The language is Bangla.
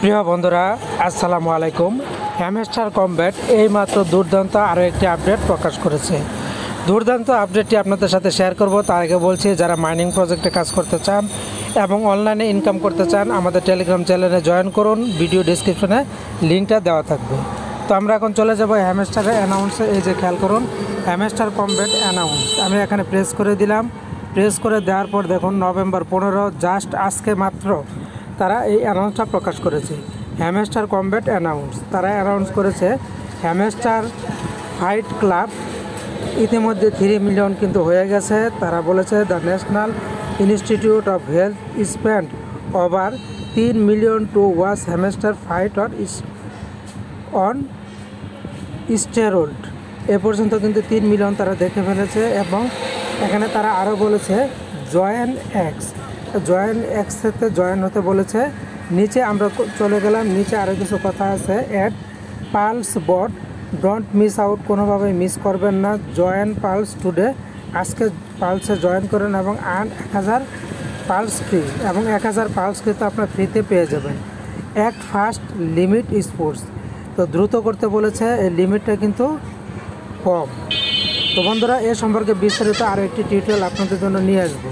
প্রিয় বন্ধুরা, আসসালামু আলাইকুম। হ্যামস্টার কমব্যাট এইমাত্র দুর্দান্ত আরও একটি আপডেট প্রকাশ করেছে। দুর্দান্ত আপডেটটি আপনাদের সাথে শেয়ার করব। তার আগে বলছি, যারা মাইনিং প্রজেক্টে কাজ করতে চান এবং অনলাইনে ইনকাম করতে চান, আমাদের টেলিগ্রাম চ্যানেলে জয়েন করুন। ভিডিও ডিসক্রিপশনে লিঙ্কটা দেওয়া থাকবে। তো আমরা এখন চলে যাব হ্যামস্টারের অ্যানাউন্সে। এই যে খেয়াল করুন, হ্যামস্টার কমব্যাট অ্যানাউন্স। আমি এখানে প্রেস করে দিলাম। প্রেস করে দেওয়ার পর দেখুন, নভেম্বর 15 জাস্ট আজকে মাত্র তারা এই অ্যানাউন্সটা প্রকাশ করেছে। হ্যামস্টার কমব্যাট অ্যানাউন্স তারা অ্যানাউন্স করেছে হ্যামস্টার ফাইট ক্লাব ইতিমধ্যে 3 মিলিয়ন কিন্তু হয়ে গেছে। তারা বলেছে the national institute of health spend over 3 million to watch hamster fight on steroid. এ পর্যন্ত কিন্তু 3 মিলিয়ন তারা দেখে ফেলেছে। এবং এখানে তারা আরও বলেছে জয়েন এক্সেতে জয়েন হতে বলেছে। নিচে আমরা চলে গেলাম, নিচে আরও কিছু কথা আছে। অ্যাড পালস বট, ডোন্ট মিস আউট, কোনোভাবেই মিস করবেন না। জয়েন পালস টুডে, আজকে পালসে জয়েন করেন এবং আর্ন 1000 পালস ফ্রি, এবং 1000 পালস কিন্তু আপনার ফ্রিতে পেয়ে যাবেন। অ্যাক্ট ফাস্ট, লিমিট স্পোর্টস, তো দ্রুত করতে বলেছে, এই লিমিটটা কিন্তু কম। তো বন্ধুরা, এ সম্পর্কে বিস্তারিত আরও একটি টিউটোরিয়াল আপনাদের জন্য নিয়ে আসবো।